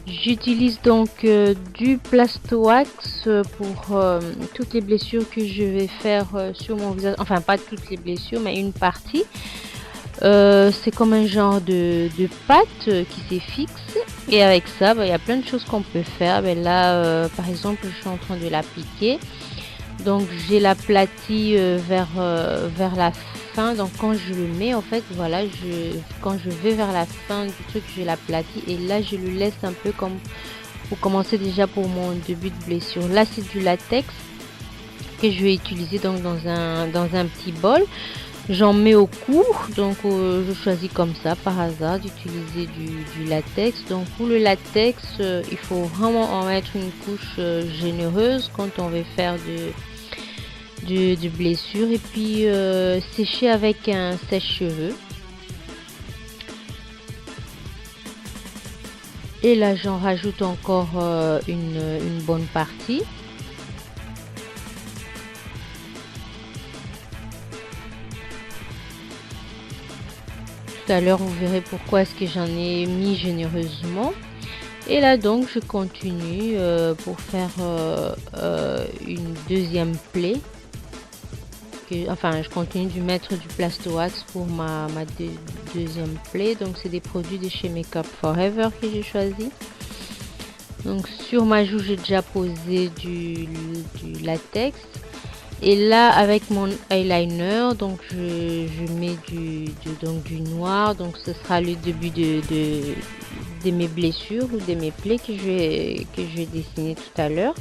J'utilise donc du Plasto-Wax pour toutes les blessures que je vais faire sur mon visage. Enfin, pas toutes les blessures, mais une partie. C'est comme un genre de pâte qui s'effixe. Et avec ça, il y a plein de choses qu'on peut faire. Là, par exemple, je suis en train de l'appliquer. Donc, j'ai l'aplati vers la fin. Donc, quand je le mets, en fait, voilà, quand je vais vers la fin du truc, je l'aplatis. Et là, je le laisse un peu comme pour commencer déjà pour mon début de blessure. Là, c'est du latex que je vais utiliser donc dans un petit bol. J'en mets au cou, donc je choisis comme ça par hasard d'utiliser du latex. Donc pour le latex, il faut vraiment en mettre une couche généreuse quand on veut faire de blessure et puis sécher avec un sèche-cheveux. Et là j'en rajoute encore une bonne partie. Tout à l'heure vous verrez pourquoi est-ce que j'en ai mis généreusement. Et là donc je continue pour faire une deuxième plaie. Enfin je continue de mettre du Plasto-Wax pour ma deuxième plaie. Donc c'est des produits de chez Makeup Forever que j'ai choisi. Donc sur ma joue j'ai déjà posé du latex. Et là avec mon eyeliner donc je mets du noir. Donc ce sera le début de mes blessures ou de mes plaies que je vais dessiner tout à l'heure.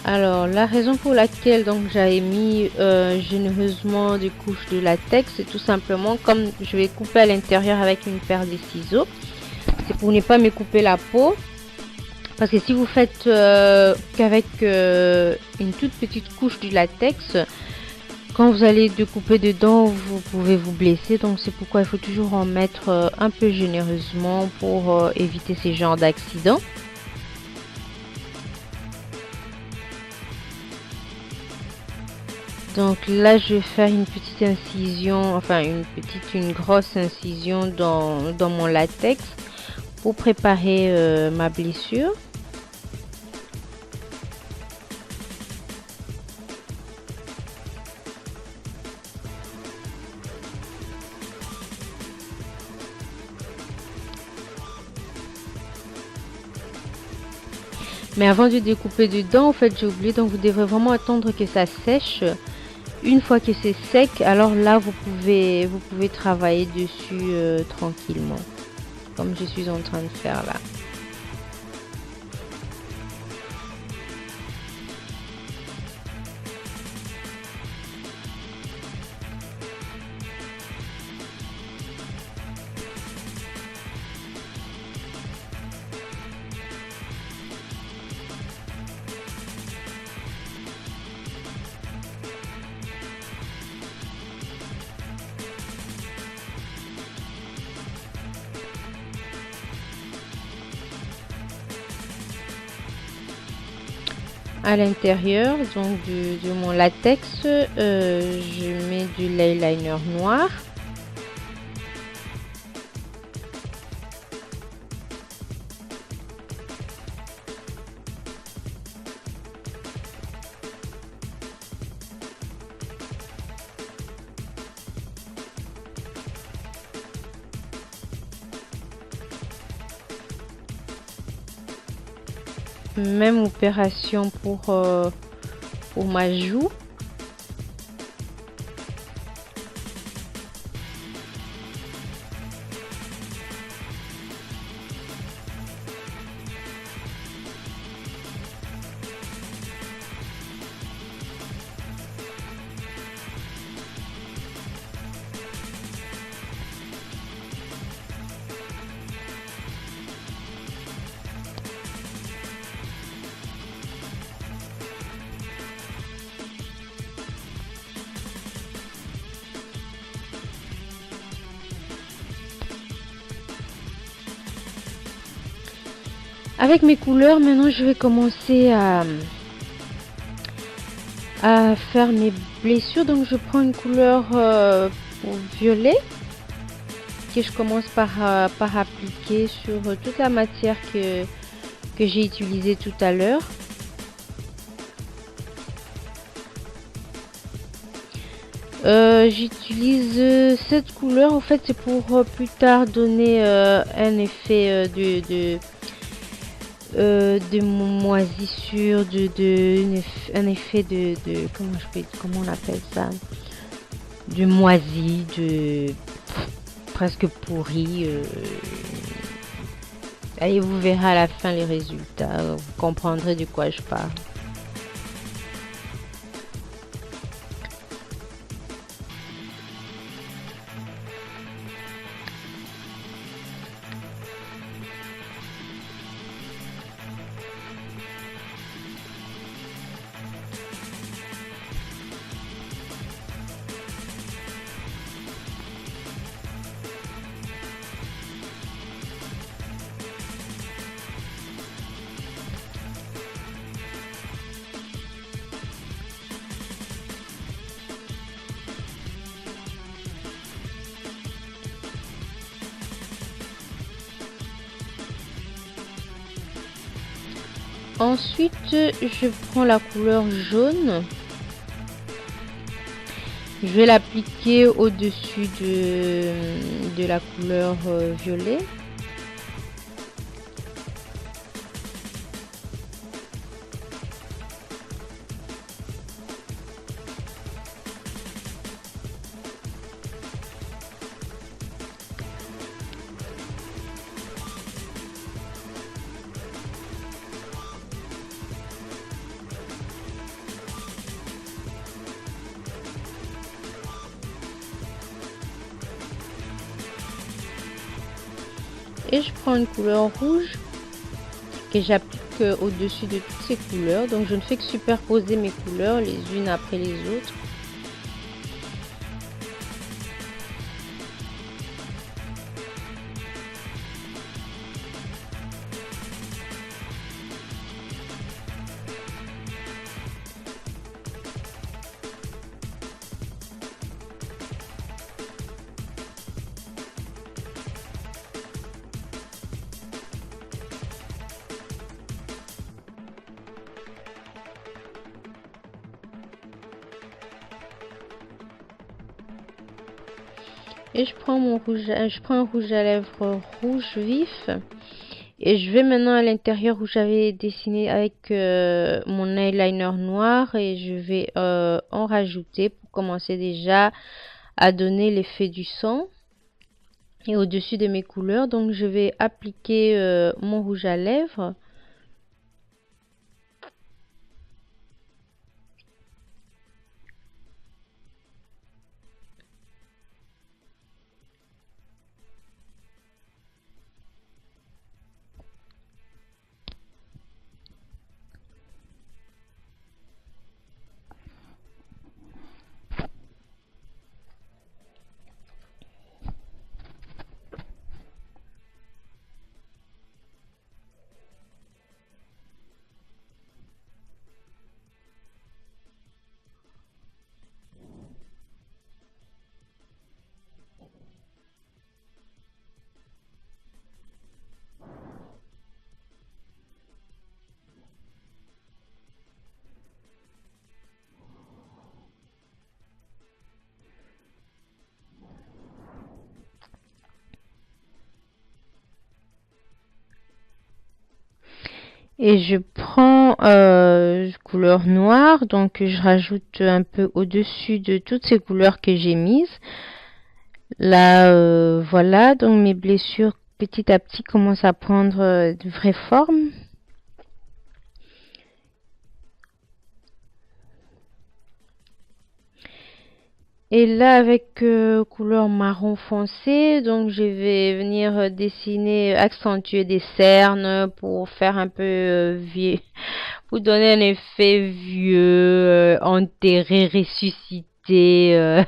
Alors la raison pour laquelle donc j'avais mis généreusement des couches de latex, c'est tout simplement comme je vais couper à l'intérieur avec une paire de ciseaux, c'est pour ne pas me couper la peau. Parce que si vous faites qu'avec une toute petite couche de latex, quand vous allez découper dedans, vous pouvez vous blesser. Donc c'est pourquoi il faut toujours en mettre un peu généreusement pour éviter ces genres d'accidents. Donc là je vais faire une petite incision, enfin une grosse incision dans mon latex pour préparer ma blessure. Mais avant de découper dedans, en fait j'ai oublié, donc vous devrez vraiment attendre que ça sèche. Une fois que c'est sec, alors là vous pouvez travailler dessus tranquillement, comme je suis en train de faire là. À l'intérieur donc de mon latex, je mets de l'eyeliner noir. Même opération pour ma joue. Avec mes couleurs, maintenant je vais commencer à faire mes blessures. Donc je prends une couleur violet que je commence par appliquer sur toute la matière que j'ai utilisée tout à l'heure. J'utilise cette couleur, en fait c'est pour plus tard donner un effet de moisissure, un effet de comment on appelle ça, de moisi, de presque pourri. Allez, vous verrez à la fin les résultats, vous comprendrez de quoi je parle. Ensuite, je prends la couleur jaune. Je vais l'appliquer au-dessus de la couleur violet. Et je prends une couleur rouge que j'applique au-dessus de toutes ces couleurs. Donc je ne fais que superposer mes couleurs les unes après les autres. Et je prends un rouge à lèvres rouge vif. Et je vais maintenant à l'intérieur où j'avais dessiné avec mon eyeliner noir. Et je vais en rajouter pour commencer déjà à donner l'effet du sang. Et au-dessus de mes couleurs, donc je vais appliquer mon rouge à lèvres. Et je prends couleur noire, donc je rajoute un peu au-dessus de toutes ces couleurs que j'ai mises. Là, voilà, donc mes blessures petit à petit commencent à prendre de vraies formes. Et là, avec couleur marron foncé, donc je vais venir dessiner, accentuer des cernes pour faire un peu vieux, pour donner un effet vieux, enterré, ressuscité.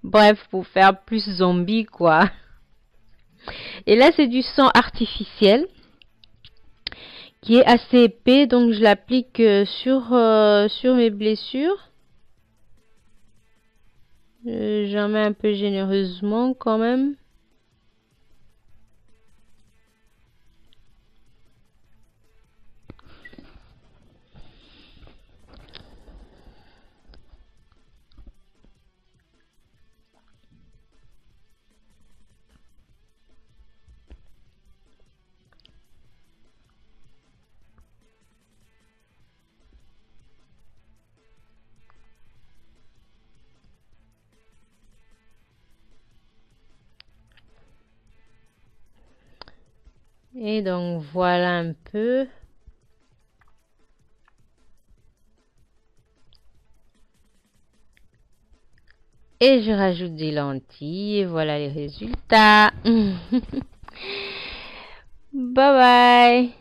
Bref, pour faire plus zombie, quoi. Et là, c'est du sang artificiel. qui est assez épais, donc je l'applique sur mes blessures. J'en mets un peu généreusement quand même. Et donc voilà un peu. Et je rajoute des lentilles et voilà les résultats. Bye bye.